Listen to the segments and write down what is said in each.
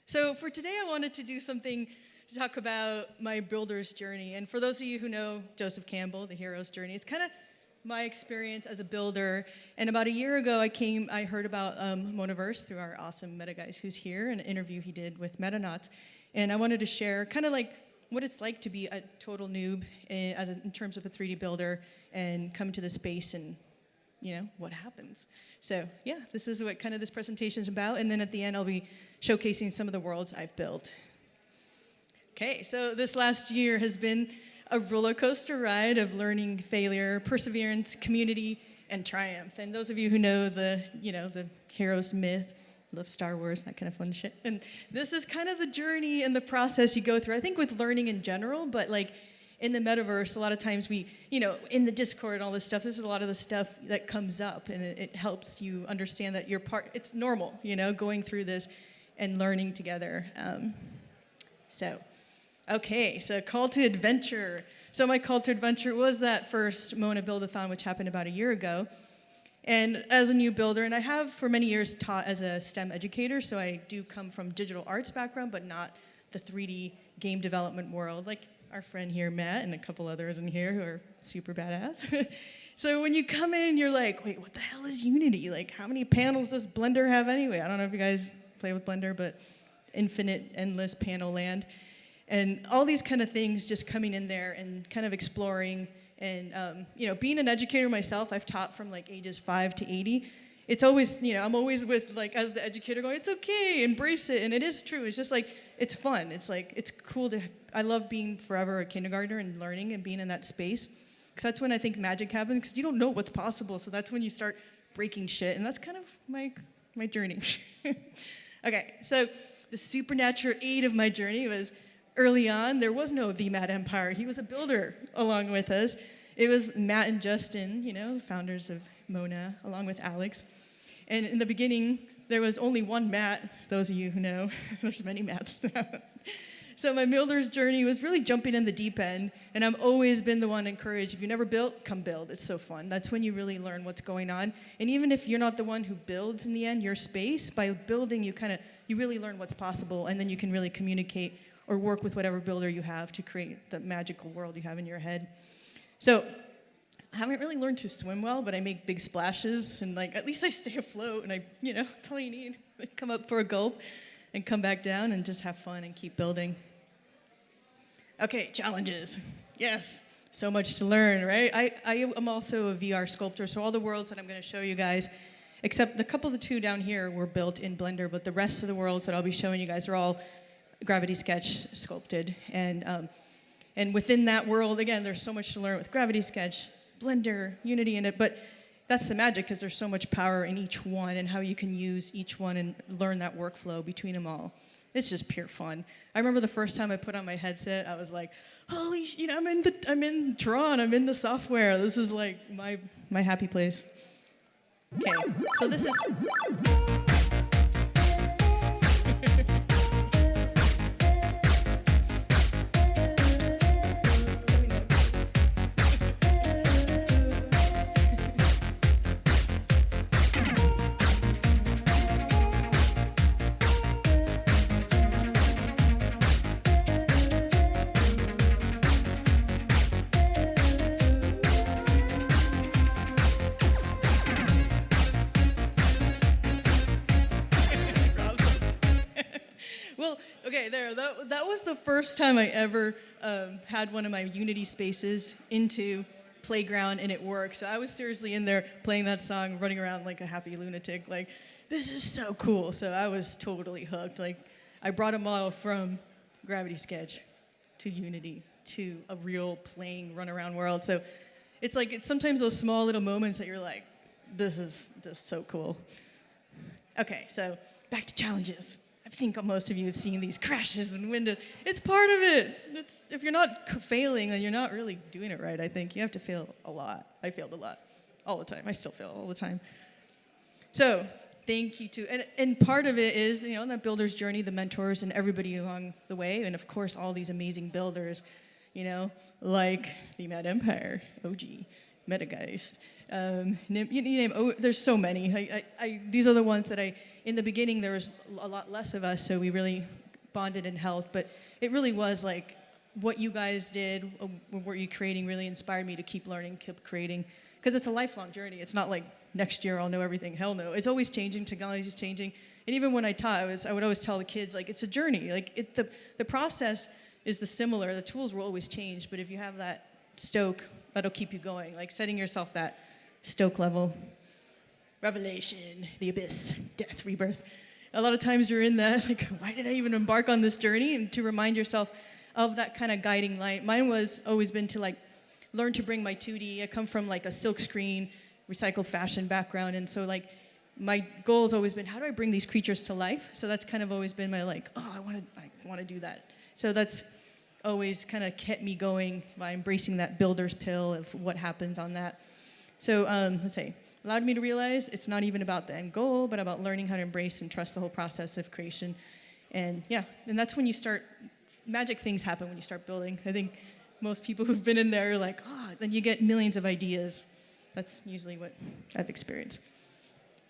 So for today, I wanted to do something to talk about my builder's journey. And for those of you who know Joseph Campbell, The Hero's Journey, it's kind of my experience as a builder. And about a year ago, I heard about Monaverse through our awesome Meta guys who's here, an interview he did with Metanauts. And I wanted to share kind of like what it's like to be a total noob in terms of a 3D builder and come to the space and what happens. So yeah, this is what kind of this presentation is about. And then at the end, I'll be showcasing some of the worlds I've built. Okay, so this last year has been a roller coaster ride of learning, failure, perseverance, community, and triumph. And those of you who know the hero's myth, love Star Wars, that kind of fun shit. And this is kind of the journey and the process you go through, I think with learning in general, but like in the metaverse, a lot of times we, in the Discord and all this stuff, this is a lot of the stuff that comes up, and it helps you understand that you're it's normal, going through this and learning together. Okay, so call to adventure. So my call to adventure was that first Mona Build-a-thon, which happened about a year ago. And as a new builder, and I have for many years taught as a STEM educator, so I do come from digital arts background, but not the 3D game development world, like our friend here, Matt, and a couple others in here who are super badass. So when you come in, you're like, wait, what the hell is Unity? Like, how many panels does Blender have anyway? I don't know if you guys play with Blender, but infinite, endless panel land. And all these kind of things just coming in there and kind of exploring. And, being an educator myself, I've taught from like ages 5 to 80. It's always, I'm always with like, as the educator going, it's okay, embrace it. And it is true. It's just like, it's fun. It's like, it's cool I love being forever a kindergartner and learning and being in that space. Because that's when I think magic happens, because you don't know what's possible. So that's when you start breaking shit. And that's kind of my journey. Okay, so the supernatural aid of my journey was early on, there was no The Mad Empire. He was a builder along with us. It was Matt and Justin, founders of Mona, along with Alex. And in the beginning, there was only one Matt. Those of you who know, there's many Matts. So my builder's journey was really jumping in the deep end, and I've always been the one to encourage, if you never built, come build. It's so fun. That's when you really learn what's going on. And even if you're not the one who builds in the end, your space, by building, you really learn what's possible, and then you can really communicate or work with whatever builder you have to create the magical world you have in your head. So I haven't really learned to swim well, but I make big splashes, and at least I stay afloat, and that's all you need. Come up for a gulp and come back down and just have fun and keep building. Okay, challenges. Yes, so much to learn, right? I am also a VR sculptor, so all the worlds that I'm going to show you guys, except a couple of the two down here were built in Blender, but the rest of the worlds that I'll be showing you guys are all Gravity Sketch sculpted. And within that world, again, there's so much to learn with Gravity Sketch, Blender, Unity in it, but that's the magic, because there's so much power in each one and how you can use each one and learn that workflow between them all. It's just pure fun. I remember the first time I put on my headset, I was like, holy shit, I'm in Tron, I'm in the software. This is like my happy place. Okay, so this is... Well, okay, that was the first time I ever had one of my Unity spaces into Playground, and it worked. So I was seriously in there playing that song, running around like a happy lunatic, like, this is so cool. So I was totally hooked. Like, I brought a model from Gravity Sketch to Unity to a real playing run-around world. So it's sometimes those small little moments that you're like, this is just so cool. Okay, so back to challenges. I think most of you have seen these crashes and windows. It's part of it. If you're not failing, then you're not really doing it right, I think. You have to fail a lot. I failed a lot. All the time. I still fail all the time. So thank you to, and part of it is, that builder's journey, the mentors and everybody along the way, and of course all these amazing builders, like the Mad Empire, OG, Metageist. You name, there's so many. These are the ones that in the beginning there was a lot less of us, so we really bonded in health, but it really was like what you guys did, what you're creating really inspired me to keep learning, keep creating, because it's a lifelong journey. It's not like next year I'll know everything. Hell no. It's always changing. Technology is changing. And even when I taught, I would always tell the kids, like, it's a journey. Like, the process is the similar. The tools will always change, but if you have that stoke, that'll keep you going. Like setting yourself that stoke level. Revelation, the abyss, death, rebirth. A lot of times you're in that, like, why did I even embark on this journey? And to remind yourself of that kind of guiding light. Mine was always been to, like, learn to bring my 2D. I come from, like, a silk screen, recycled fashion background. And so, like, my goal has always been, how do I bring these creatures to life? So that's kind of always been my, like, oh, I want to do that. So that's always kind of kept me going by embracing that builder's pill of what happens on that. So let's say, allowed me to realize it's not even about the end goal, but about learning how to embrace and trust the whole process of creation. And yeah, and that's when you start, magic things happen when you start building. I think most people who've been in there are like, then you get millions of ideas. That's usually what I've experienced.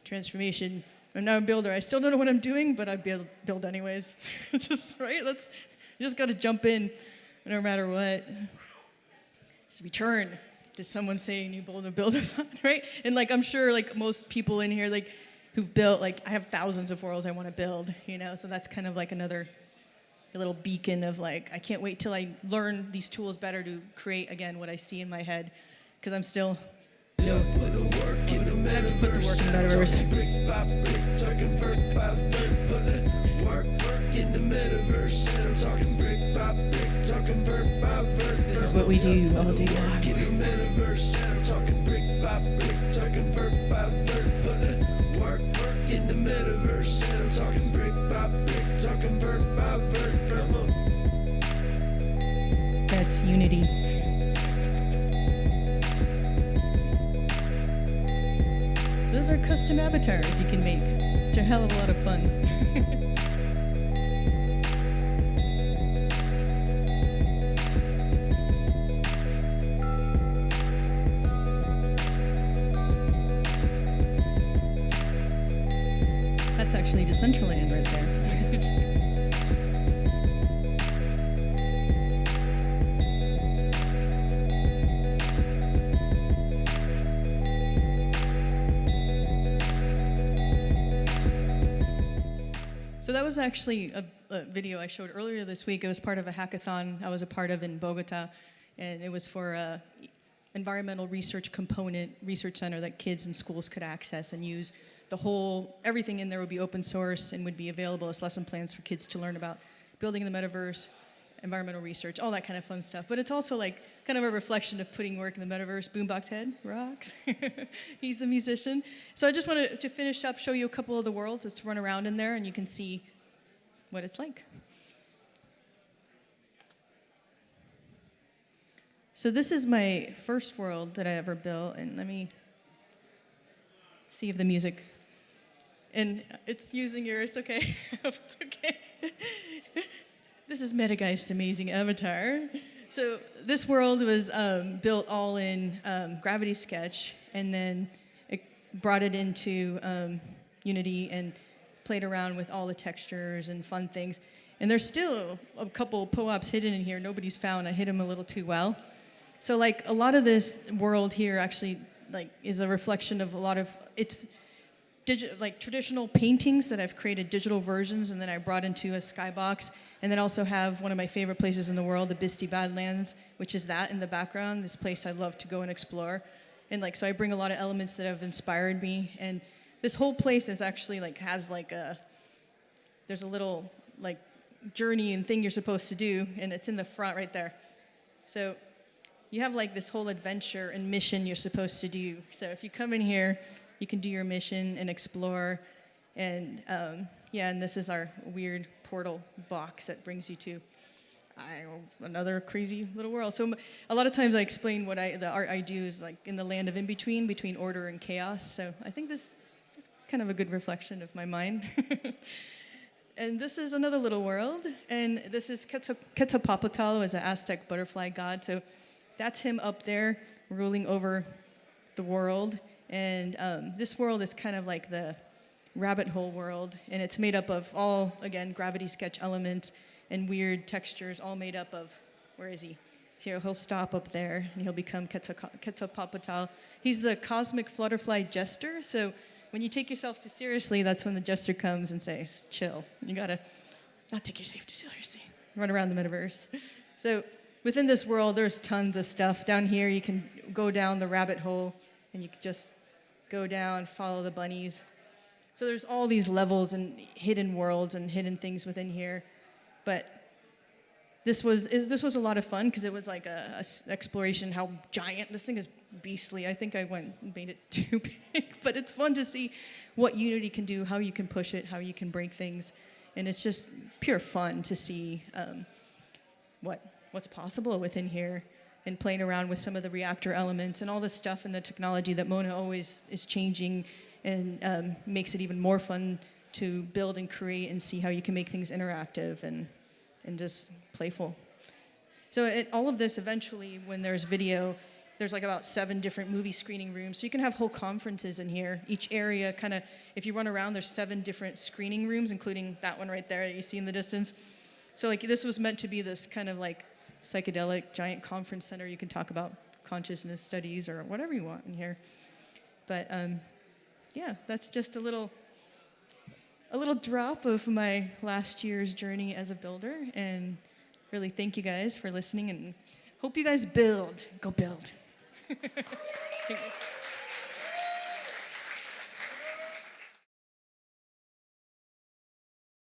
Transformation. I'm now a builder. I still don't know what I'm doing, but I build anyways. Just, right? You just got to jump in no matter what. It's return. Did someone say you build a builder, right? And like, I'm sure like most people in here, like who've built, like I have thousands of worlds I want to build, so that's kind of like a little beacon of like, I can't wait till I learn these tools better to create again what I see in my head, because I'm still, time to put the work in the metaverse. This is what we do all day long. Talking brick by brick, talking vert by vert, put it work in the metaverse. I'm talking brick by brick, talking vert by vert, come on. That's unity. Those are custom avatars you can make. It's a hell of a lot of fun. That's actually Decentraland right there. So that was actually a video I showed earlier this week. It was part of a hackathon I was a part of in Bogota, and it was for a environmental research component research center that kids in schools could access and use. Everything in there would be open source and would be available as lesson plans for kids to learn about building in the metaverse, environmental research, all that kind of fun stuff. But it's also like kind of a reflection of putting work in the metaverse. Boombox Head rocks. He's the musician. So I just wanted to finish up, show you a couple of the worlds. Let's run around in there and you can see what it's like. So this is my first world that I ever built, and let me see if the music, and it's using it's okay. It's okay. This is Metageist's amazing avatar. So this world was built all in Gravity Sketch, and then it brought it into Unity and played around with all the textures and fun things. And there's still a couple POAPs hidden in here nobody's found. I hid them a little too well. So like a lot of this world here actually like is a reflection of a lot of like traditional paintings that I've created digital versions, and then I brought into a skybox. And then also have one of my favorite places in the world, the Bisti Badlands, which is that in the background, this place I love to go and explore. And like, so I bring a lot of elements that have inspired me. And this whole place is actually like, there's a little like journey and thing you're supposed to do, and it's in the front right there. So you have like this whole adventure and mission you're supposed to do. So if you come in here, you can do your mission and explore. And and this is our weird portal box that brings you to another crazy little world. So a lot of times I explain the art I do is like in the land of in-between, between order and chaos. So I think this is kind of a good reflection of my mind. And this is another little world. And this is Quetzalcoatl, as an Aztec butterfly god. So that's him up there ruling over the world. And this world is kind of like the rabbit hole world, and it's made up of all, again, gravity sketch elements and weird textures, all made up of, where is he? Here, he'll stop up there, and he'll become Quetzalcoatl. He's the cosmic flutterfly jester, so when you take yourself too seriously, that's when the jester comes and says, chill. You gotta not take yourself too seriously. Run around the metaverse. So within this world, there's tons of stuff. Down here, you can go down the rabbit hole, and you can just go down, follow the bunnies. So there's all these levels and hidden worlds and hidden things within here. But this was a lot of fun because it was like a exploration how giant this thing is. Beastly. I think I went and made it too big, but it's fun to see what Unity can do, how you can push it, how you can break things, and it's just pure fun to see what's possible within here, and playing around with some of the reactor elements and all the stuff and the technology that Mona always is changing, and makes it even more fun to build and create and see how you can make things interactive and just playful. So all of this eventually, when there's video, there's like about 7 different movie screening rooms. So you can have whole conferences in here. Each area kind of, if you run around, there's 7 different screening rooms, including that one right there that you see in the distance. So like this was meant to be this kind of like psychedelic giant conference center. You can talk about consciousness studies or whatever you want in here. But yeah, that's just a little drop of my last year's journey as a builder. And really thank you guys for listening, and hope you guys build. Go build. Thank you.